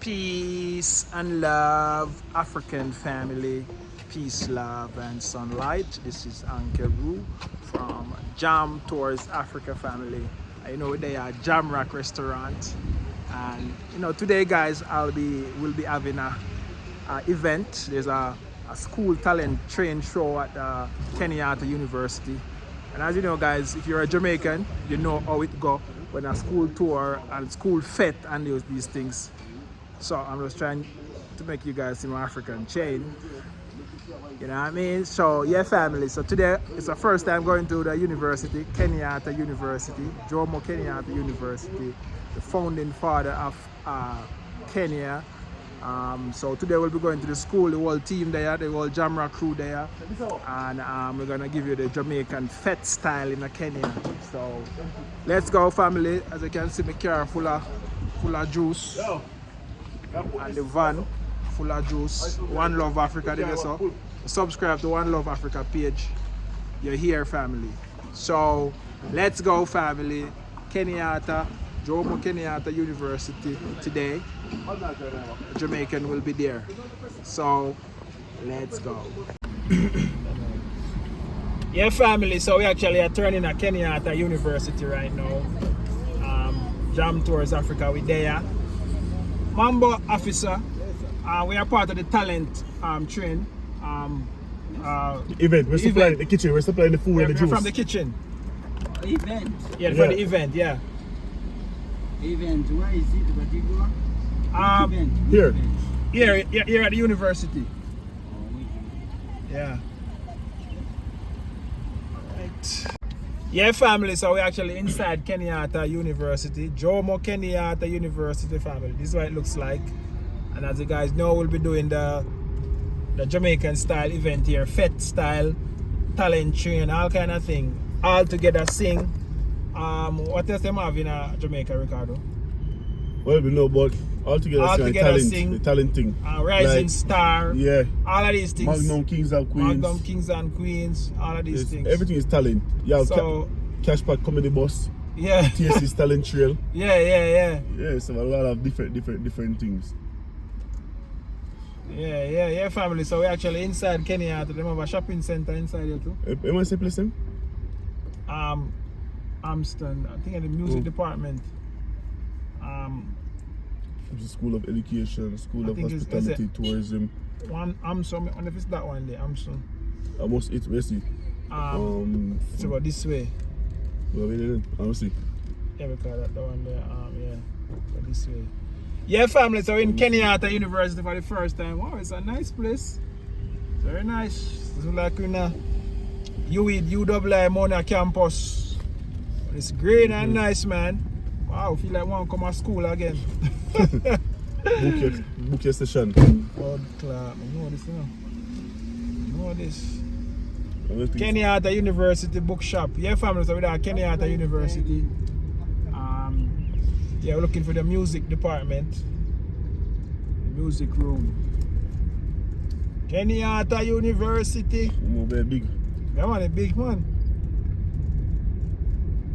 Peace and love, African family. Peace, love, and sunlight. This is Uncle Roo from Jam Tours Africa family. I know they are Jam Rock restaurant, and today, guys, we'll be having a event. There's a school talent train show at Kenyatta University. And as you know, guys, if you're a Jamaican, you know how it go when a school tour and school fete and these things. So I'm just trying to make you guys see my African chain. You know what I mean? So yeah, family. So today it's the first time going to the university, Kenyatta University, Jomo Kenyatta University, the founding father of Kenya. So today we'll be going to the school, the whole team there, the whole Jamra crew there, and we're gonna give you the Jamaican fete style in Kenya. So let's go, family. As you can see, my car full of juice, and the van full of juice. One Love Africa, there so subscribe to One Love Africa page. You're here, family. So let's go, family. Kenyatta, Jomo Kenyatta University today. Jamaican will be there. So let's go. Yeah, family. So we actually are turning at Kenyatta University right now. Jam Tours Africa, we there. Mambo officer. We are part of the talent train. Event. We're supplying the kitchen. We're supplying the food and the juice. From the kitchen. Event. Yeah, for the event. Yeah. Event. Where is it? Particular? Event. Here. Here at the university. Yeah. Right. Yeah, family. So we're actually inside Kenyatta University, Jomo Kenyatta University, family. This is what it looks like. And as you guys know, we'll be doing the Jamaican style event here, fete style, talent train, all kind of thing. All together sing. What else them have in Jamaica, Ricardo? Well, we know, but all together sing. The talent thing. Rising Star. Yeah. All of these things. Magnum Kings and Queens. Magnum Kings and Queens. All of these things. Everything is talent. Yeah. So, Cashback Comedy Bus. Yeah. TSC's Talent Trail. Yeah. Yeah. So a lot of different things. Yeah, family. So we're actually inside Kenyatta. They have a shopping center inside here too. You want to say place them? Amston. I think in the music department. The School of Education, School of Hospitality, Tourism. One Amston. I wonder if it's that one there, Amston. Almost it. Where's it? It's about this way. Well, I don't see. Yeah, because that one there. Yeah, about this way. Yeah, family. So in Kenyatta University for the first time. Wow, it's a nice place. Very nice. It's like in UWI Mona campus. It's green and nice, man. Wow, feel like I want to come to school again. book your session. God clap. I know this, know this. Kenyatta University bookshop. Yeah, family. So we're at Kenyatta University. Yeah, we're looking for the music department. The music room. Kenyatta University. Very big. Yeah, man, a big man.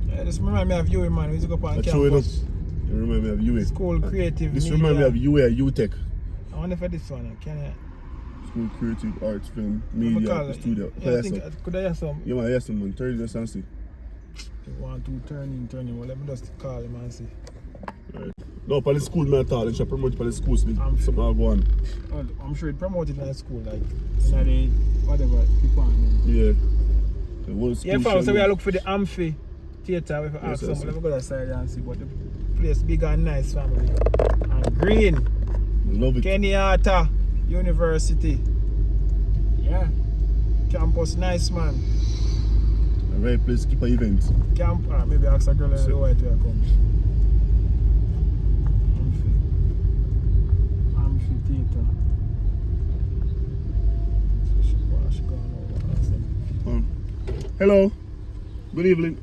Yeah, this remind me of you, man. We used to go on campus. You remind me of UA. School Creative This Media. remind me of UA, UTech. I wonder for this one. Can I? School Creative Arts Film Media Studio. Yeah, I think, could I have some? Yeah, man, I have some man. Turn this and see. You want to turn in. Well, let me just call him and see. Right. No, for the school, man, they should promote for the school. So something will go on. Well, I'm sure it promoted in the school, like in the whatever department. Yeah. The whole school. Yeah, fam, so we are looking for the amphi theater. We have to ask someone. Let me go outside and see. But the place big and nice, family. And green. Love it. Kenyatta University. Yeah. Campus nice, man. A right place to keep an event. Maybe ask a girl in the white to come. Amphitheater. Hello. Good evening.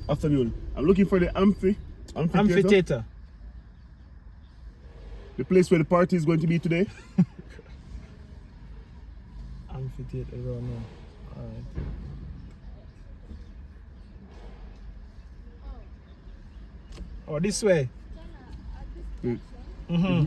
Afternoon. I'm looking for the amphitheater. The place where the party is going to be today. Amphitheater, I don't know. Alright. Oh, this way. Mm. Mm-hmm.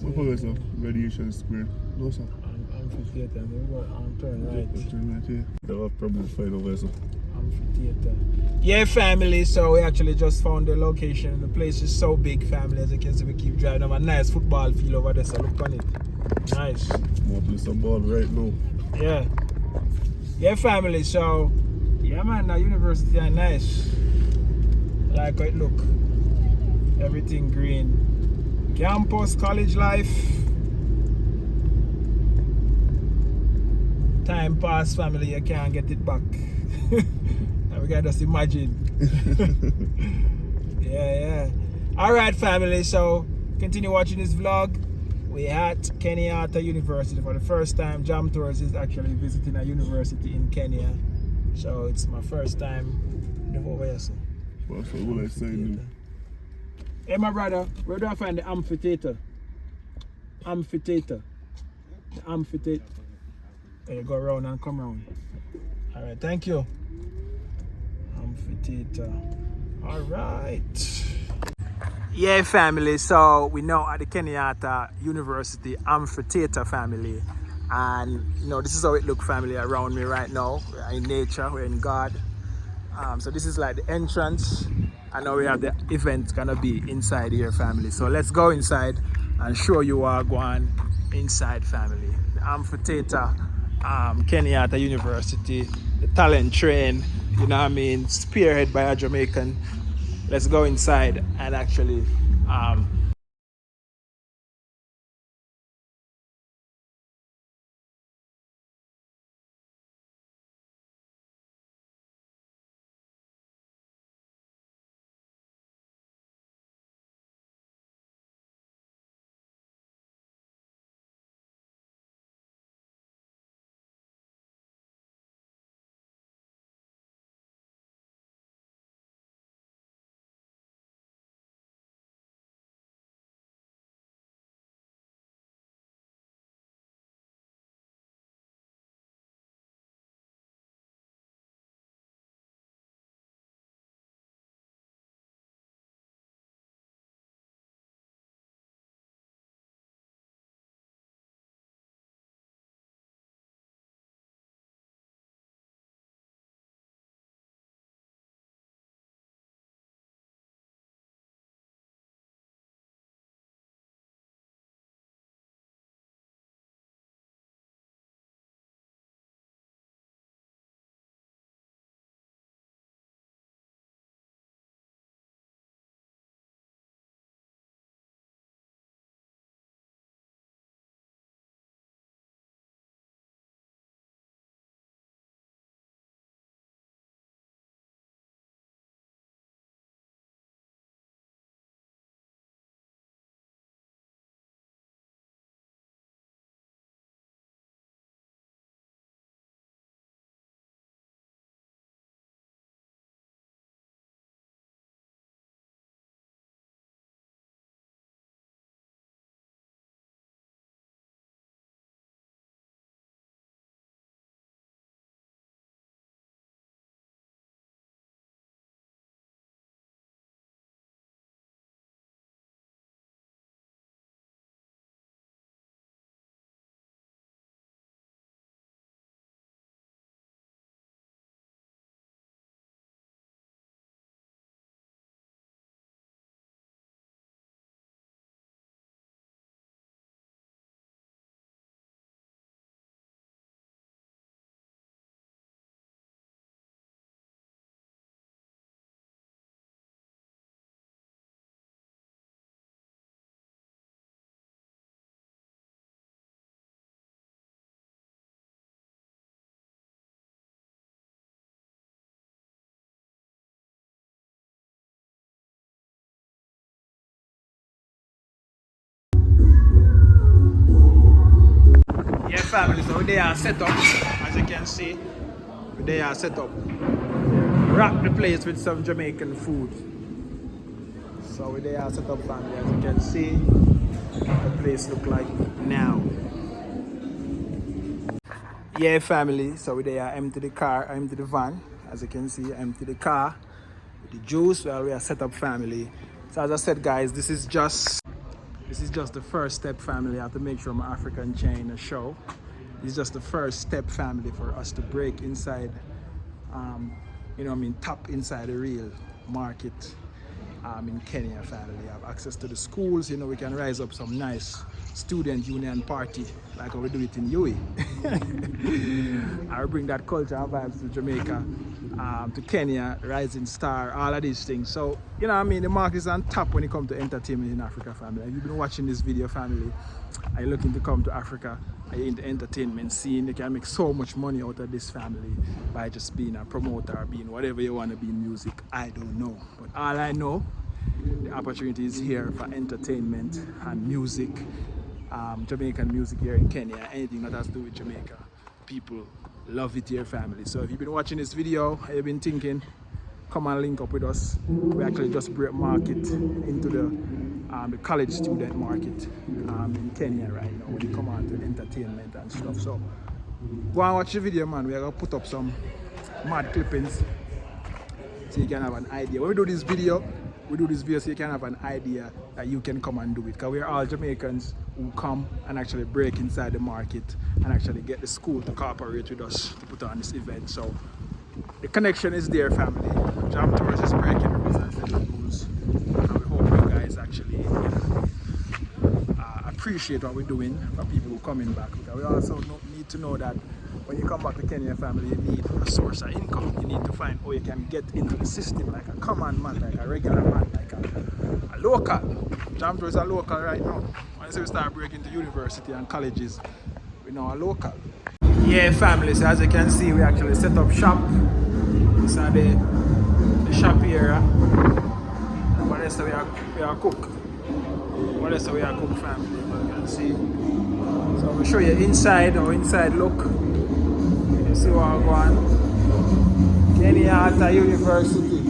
What for sir? Radiation Square. No sir. Amphitheater. We go turn right. Turn right here. They have problems find over sir. Amphitheater. Yeah, family. So we actually just found the location. The place is so big, family. As you can see, we keep driving. Have a nice football field over there. So look on it. Nice. More play some ball right now. Yeah. Yeah, family. So yeah, man. The university are nice. Like how it look. Everything green. Campus, college life. Time pass, family. You can't get it back. We gotta just imagine. yeah. Alright, family, so continue watching this vlog. We're at Kenyatta University for the first time. Jam Tours is actually visiting a university in Kenya. So it's my first time over here. So. Well, so what I say Hey my brother, where do I find the amphitheater? Amphitheater. The amphitheater. There you go around and come around. Alright, thank you. Amphitheater. Alright. Yeah, family. So we now at the Kenyatta University Amphitheater, family. And you know, this is how it looks, family, around me right now. We're in nature, we're in God. So this is like the entrance. I know we have the event gonna be inside here, family. So let's go inside and show you our going inside, family. The amphitheater, Kenyatta University, the talent train, you know what I mean, spearhead by a Jamaican. Let's go inside and actually yeah, family, so they are set up, as you can see. They are set up. Wrap the place with some Jamaican food. So they are set up, family, as you can see. The place look like now. Yeah, family, so they are empty the car, empty the van. As you can see, empty the car. With the juice, well, we are set up, family. So as I said, guys, this is just This is just the first step, family. I have to make sure my African chain a show. It's just the first step, family, for us to break inside, you know what I mean, tap inside the real market in Kenya, family. Have access to the schools, you know, we can rise up some nice student union party like how we do it in UAE. I bring that culture and vibes to Jamaica, to Kenya, Rising Star, all of these things. So, you know what I mean, the market is on top when it comes to entertainment in Africa, family. If you've been watching this video, family, are you looking to come to Africa? Are you in the entertainment scene? You can make so much money out of this, family, by just being a promoter or being whatever you want to be in music. I don't know. But all I know, the opportunity is here for entertainment and music, Jamaican music here in Kenya, anything that has to do with Jamaica. People love it here, family. So if you've been watching this video, you've been thinking, come and link up with us. We actually just break market into the college student market in Kenya right now when you come on to entertainment and stuff. So go and watch the video, man. We're gonna put up some mad clippings so you can have an idea. When we do this video so you can have an idea that you can come and do it. Because we're all Jamaicans who come and actually break inside the market and actually get the school to cooperate with us to put on this event. So the connection is there, family. Jam Tours is breaking rules and setting rules. And we hope you guys actually appreciate what we're doing for people who are coming back. Because we also need to know that when you come back to Kenya, family, you need a source of income. You need to find how you can get into the system like a common man, like a regular man, like a local. Jam Tours is a local right now. Once we start breaking to university and colleges, we know a local. Yeah, family, so as you can see, we actually set up shop. This is the shop area. What else we are cook? What else we are cook, family? You can see. So I'll show you inside, our inside look. You see what I'm going. Kenyatta University.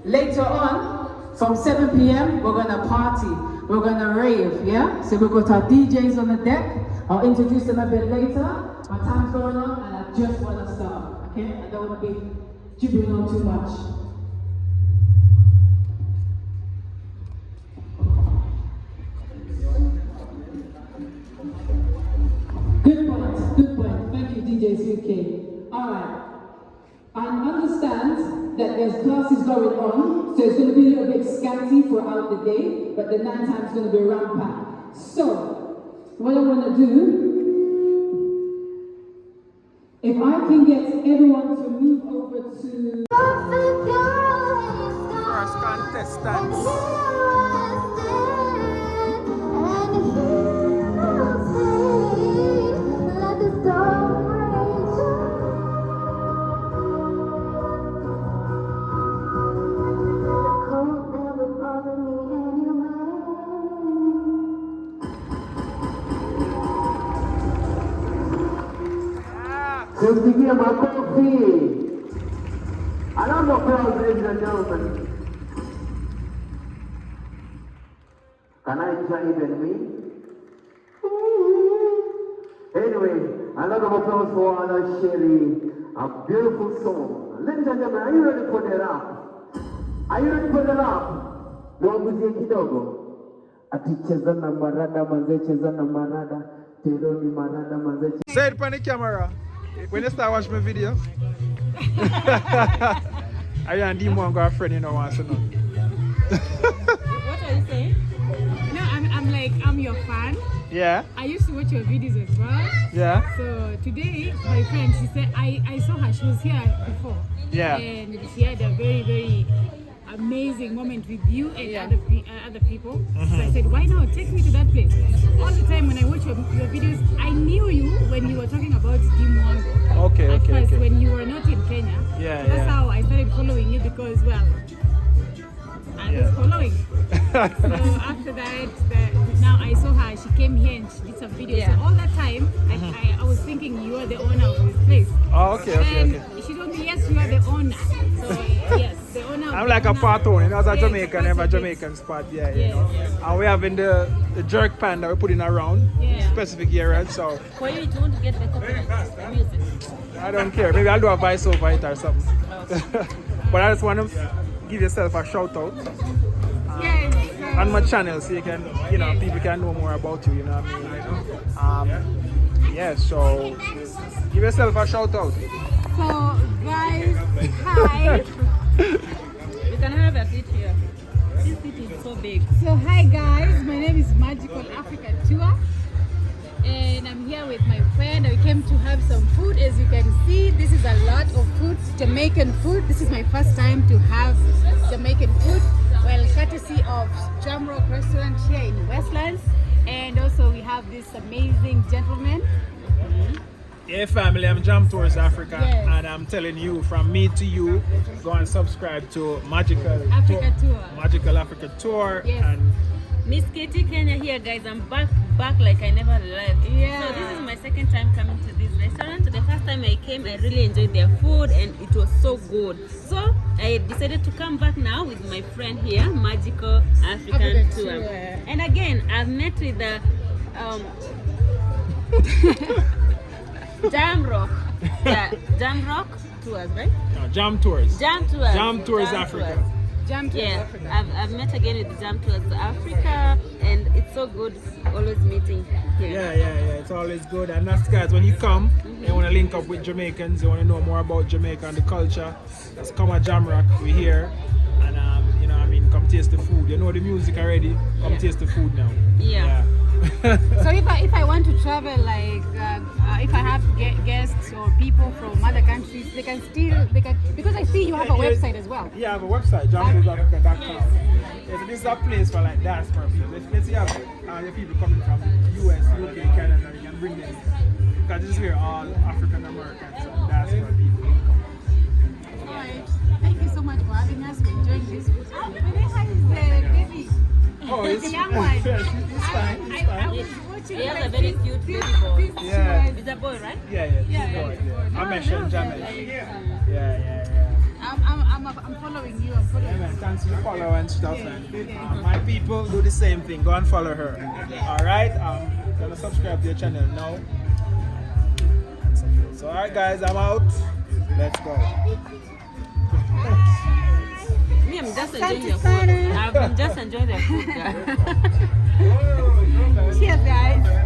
Later on, from 7 p.m., we're gonna party. We're gonna rave, yeah? So we've got our DJs on the deck. I'll introduce them a bit later. My time's going on and I just wanna start, okay? I don't wanna be jibbering on too much. Good point. Thank you, DJ UK. Alright. I understand that there's classes going on, so it's going to be a little bit scanty throughout the day, but the night time is going to be rampant. So, what I want to do, if I can get everyone to move over to... First contestants. Tupigie makofi. A round of applause, ladies and gentlemen. Can I try even me? Anyway, a lot of applause for Anna Sherry. A beautiful song. Ladies and gentlemen, are you ready for the rap? Are you ready for the rap? Tuanguzie kidogo. Aticheza na marada, manze cheza na marada. Teroni marada, manze. Say it on the camera. When you start watching my video. I and Dimo got a friend, you know, wants to know. What are you saying? No, I'm your fan. Yeah. I used to watch your videos as well. Yeah. So today, my friend, she said, I saw her, she was here before. Yeah. And she had a very, very amazing moment with you and other people. So I said, why not? Take me to that place. All the time when I watch your videos, I knew you when you were talking about Dimwango. Okay, At first, okay. when you were not in Kenya. Yeah, so that's how I started following you because, well, I was following. So after that, now I saw her, she came here and she did some videos. Yeah. So all that time, I was thinking you are the owner of this place. Oh, okay, okay, And okay. she told me, yes, you are the owner. So yes, the owner of I'm like a Patone, you know, as a Yes, Jamaican, have a it's- Jamaican spot, yeah, you Yes, know. yes. And we having the jerk pan that we're putting around Yeah. specific areas, so For you, you want to get the copyright music. I don't care. Maybe I'll do a voice over it or something. But I just want to give yourself a shout out Yes. on my channel so you can, you know, people can know more about you, you know what I mean? Yeah, so give yourself a shout out. So, guys, hi. You can have a seat here. This seat is so big. So, hi guys, my name is Magical Africa Tour, and I'm here with my friend. We came to have some food. As you can see, this is a lot of food, Jamaican food. This is my first time to have Jamaican food, well, courtesy of Jamrock Restaurant here in Westlands. And also we have this amazing gentleman. Hey family, I'm Jam Tours Africa, Yes. and I'm telling you, from me to you, go and subscribe to Magical Africa Tour. Magical Africa Tour, Yes. and Miss Katie Kenya here, guys. I'm back like I never left. Yeah. So this is my second time coming to this restaurant. The first time I came, I really enjoyed their food and it was so good. So I decided to come back now with my friend here, Magical African African Tour. Tour. And again, I've met with the Jamrock. Yeah, Jamrock Tours, right? Jam Tours. Jam Tours. Jam Tours Africa. Jam to Yeah, Africa. I've met again with Jam Tours Africa, and it's so good always meeting here. Yeah. It's always good. And that's guys, when you come, you want to link up with Jamaicans, you want to know more about Jamaica and the culture. Just come at Jamrock. We're here, and you know, what I mean, come taste the food. You know the music already. Come taste the food now. Yeah. So if I want to travel, like if I have guests or people from other countries, they can because I see you have a website as well. Yeah, I have a website, jamtoursafrica.com. Yeah, so this is a place for like diaspora people. Let's say you have your people coming from US, UK, Canada, you can bring them. Because this is where all African Americans and diaspora people come. Alright. Thank you so much for having us. We're enjoying this food. Oh, how is the baby? Oh, it's The young one. it's fine. It's I fine. was watching He has like a very this- cute this- baby boy. this Yeah. was- It's a boy, right? Yeah, I mentioned Jamaica. Yeah. I'm following you. I'm following Yeah, man, thanks for the follow and stuff. And my people do the same thing. Go and follow her. All right. Gonna subscribe to your channel now. So, all right, guys, I'm out. Let's go. Me, I'm just enjoying the food. I've been just enjoying the food. you. Cheers, guys.